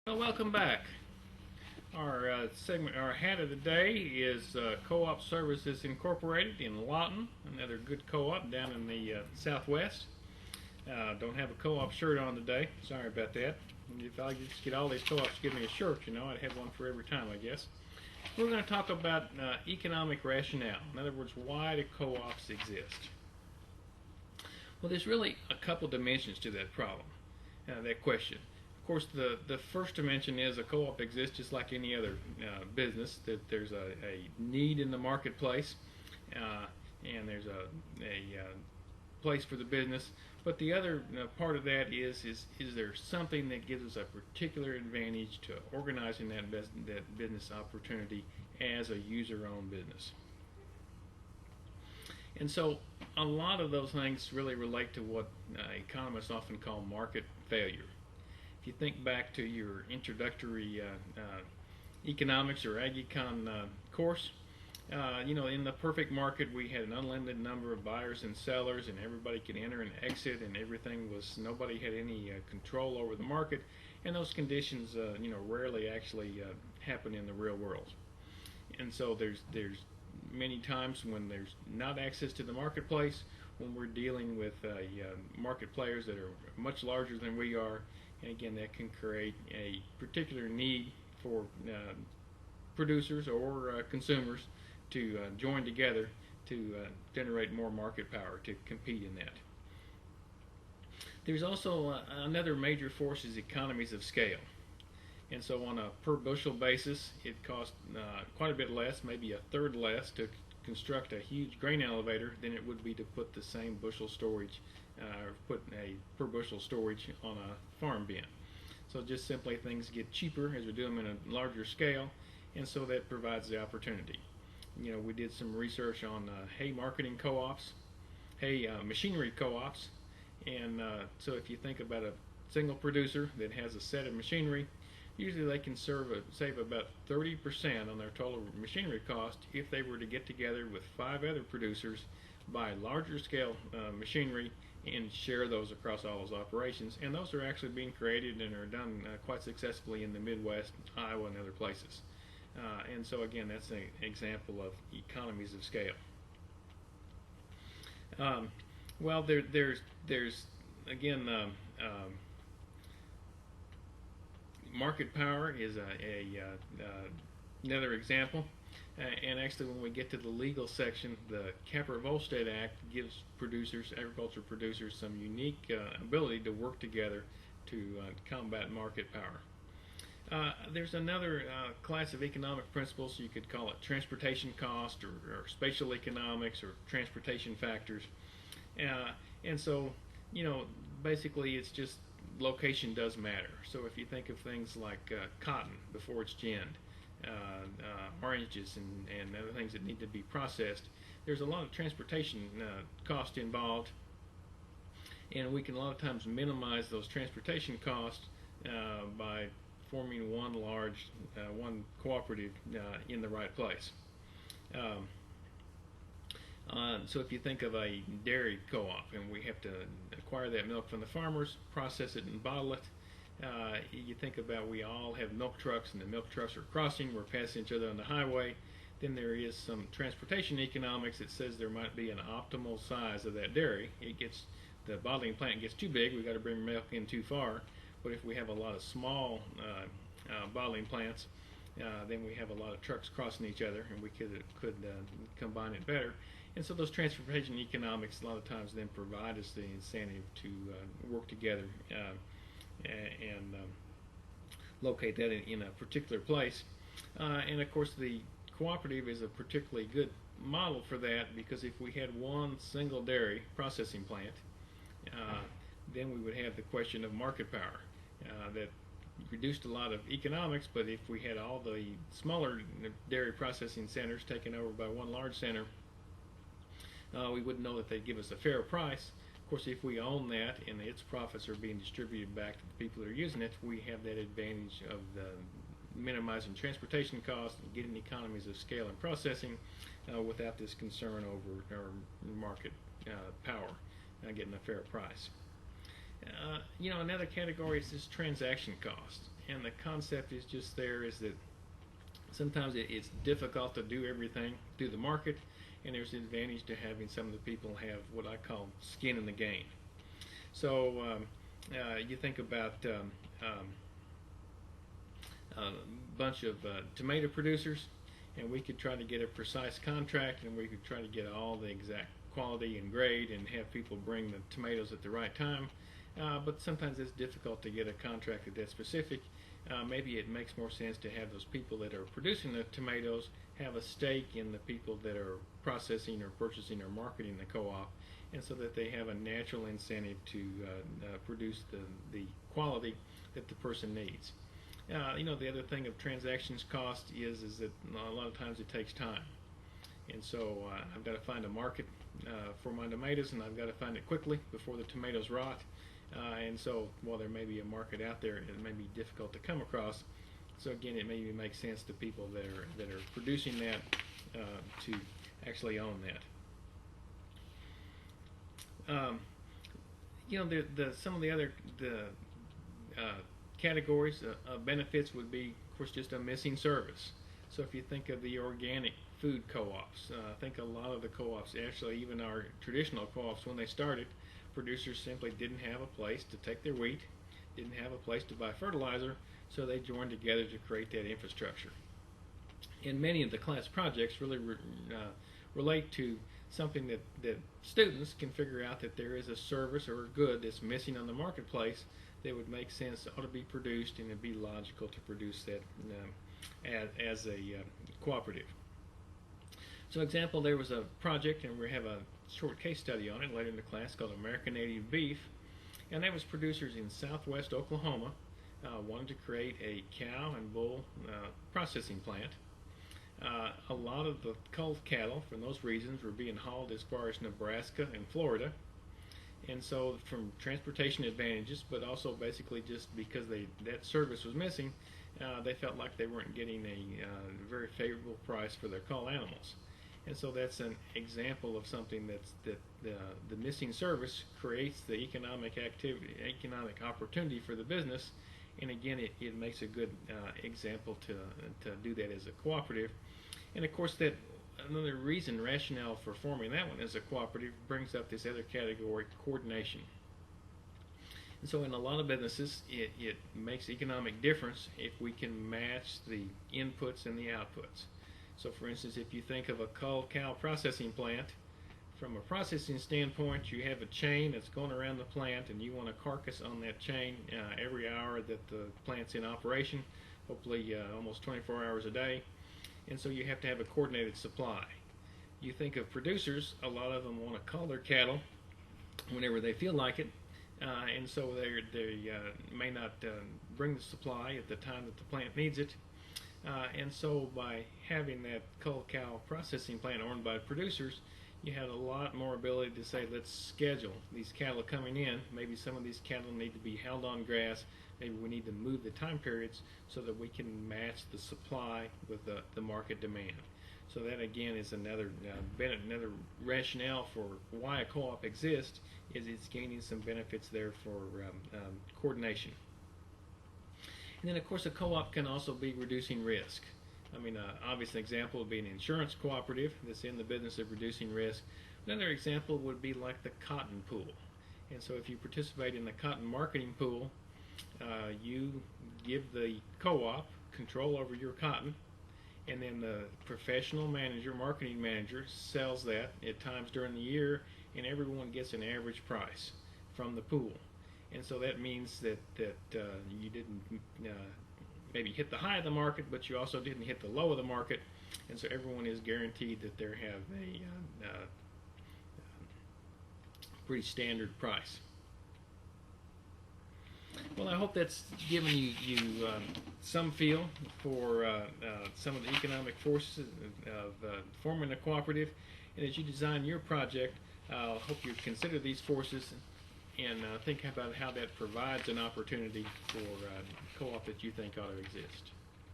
Well, welcome back. Our hat of the day is Co-op Services Incorporated in Lawton, another good co-op down in the Southwest. Don't have a co-op shirt on today. Sorry about that. If I just get all these co-ops to give me a shirt, I'd have one for every time, I guess. We're going to talk about economic rationale. In other words, why do co-ops exist? Well, there's really a couple dimensions to that problem, that question. Of course, the first dimension is a co-op exists just like any other business, that there's a need in the marketplace, and there's a place for the business. But the other part of that is there something that gives us a particular advantage to organizing that business opportunity as a user-owned business? And so a lot of those things really relate to what economists often call market failure. If you think back to your introductory economics or ag econ course, in the perfect market we had an unlimited number of buyers and sellers, and everybody could enter and exit, and nobody had any control over the market, and those conditions rarely actually happen in the real world. And so there's many times when there's not access to the marketplace, when we're dealing with market players that are much larger than we are, and again that can create a particular need for producers or consumers to join together to generate more market power to compete in that. There's also another major force is economies of scale. And so on a per bushel basis, it costs quite a bit less, maybe a third less, to construct a huge grain elevator than it would be to put the same bushel storage, or put a per bushel storage on a farm bin. So just simply things get cheaper as we do them in a larger scale, and so that provides the opportunity. We did some research on hay marketing co-ops, hay machinery co-ops, and so if you think about a single producer that has a set of machinery, usually they can save about 30% on their total machinery cost if they were to get together with 5 other producers, buy larger scale machinery, and share those across all those operations. And those are actually being created and are done quite successfully in the Midwest, Iowa, and other places. And so again, that's an example of economies of scale. Well, there's again, market power is another example. And actually, when we get to the legal section, the Capper-Volstead Act gives agriculture producers, some unique ability to work together to combat market power. There's another class of economic principles. You could call it transportation cost, or spatial economics, or transportation factors. And so, basically it's just location does matter. So if you think of things like cotton before it's ginned, oranges and other things that need to be processed, there's a lot of transportation cost involved, and we can a lot of times minimize those transportation costs by forming one cooperative in the right place. So if you think of a dairy co-op, and we have to acquire that milk from the farmers, process it and bottle it, you think about we all have milk trucks, and the milk trucks are crossing, we're passing each other on the highway. Then there is some transportation economics that says there might be an optimal size of that dairy. The bottling plant gets too big, we've got to bring milk in too far. But if we have a lot of small bottling plants, then we have a lot of trucks crossing each other, and we could combine it better. And so those transportation economics a lot of times then provide us the incentive to work together and locate that in a particular place. And of course the cooperative is a particularly good model for that, because if we had one single dairy processing plant, then we would have the question of market power that reduced a lot of economics. But if we had all the smaller dairy processing centers taken over by one large center, we wouldn't know that they'd give us a fair price. Of course, if we own that and its profits are being distributed back to the people that are using it, we have that advantage of minimizing transportation costs and getting economies of scale in processing without this concern over our market power, getting a fair price. Another category is this transaction cost, and the concept is just there is that sometimes it's difficult to do everything through the market, and there's an advantage to having some of the people have what I call skin in the game. So you think about a bunch of tomato producers, and we could try to get a precise contract, and we could try to get all the exact quality and grade and have people bring the tomatoes at the right time. But sometimes it's difficult to get a contract that's specific. Maybe it makes more sense to have those people that are producing the tomatoes have a stake in the people that are processing or purchasing or marketing the co-op, and so that they have a natural incentive to produce the quality that the person needs. The other thing of transactions cost is that a lot of times it takes time, and so I've got to find a market for my tomatoes, and I've got to find it quickly before the tomatoes rot. And so while there may be a market out there, it may be difficult to come across. So again, it maybe makes sense to people that are producing that to actually own that. Some of the other categories of benefits would be, of course, just a missing service. So if you think of the organic food co-ops, I think a lot of the co-ops, actually even our traditional co-ops, when they started, producers simply didn't have a place to take their wheat, didn't have a place to buy fertilizer, so they joined together to create that infrastructure. And many of the class projects really relate to something that students can figure out that there is a service or a good that's missing on the marketplace that would make sense, ought to be produced, and it'd be logical to produce that as a cooperative. So example, there was a project, and we have a short case study on it later in the class, called American Native Beef, and that was producers in southwest Oklahoma wanted to create a cow and bull processing plant. A lot of the culled cattle from those regions were being hauled as far as Nebraska and Florida, and so from transportation advantages, but also basically just because that service was missing, they felt like they weren't getting a very favorable price for their cull animals. And so that's an example of something that the missing service creates the economic opportunity for the business. And again, it makes a good example to do that as a cooperative. And of course, that another reason rationale for forming that one as a cooperative brings up this other category, coordination. And so in a lot of businesses, it makes economic difference if we can match the inputs and the outputs. So for instance, if you think of a culled cow processing plant, from a processing standpoint, you have a chain that's going around the plant, and you want a carcass on that chain every hour that the plant's in operation, hopefully almost 24 hours a day. And so you have to have a coordinated supply. You think of producers, a lot of them want to cull their cattle whenever they feel like it, and so they may not bring the supply at the time that the plant needs it. And so by having that culled cow processing plant owned by producers, you have a lot more ability to say, let's schedule these cattle coming in. Maybe some of these cattle need to be held on grass. Maybe we need to move the time periods so that we can match the supply with the market demand. So that again is another rationale for why a co-op exists, is it's gaining some benefits there for coordination. And then of course a co-op can also be reducing risk. I mean, obvious example would be an insurance cooperative that's in the business of reducing risk. Another example would be like the cotton pool. And so if you participate in the cotton marketing pool, you give the co-op control over your cotton, and then the professional manager, marketing manager, sells that at times during the year, and everyone gets an average price from the pool. And so that means that you didn't maybe hit the high of the market, but you also didn't hit the low of the market, and so everyone is guaranteed that they have a pretty standard price. Well, I hope that's given you some feel for some of the economic forces of forming a cooperative. And as you design your project, I hope you consider these forces and think about how that provides an opportunity for co-op that you think ought to exist.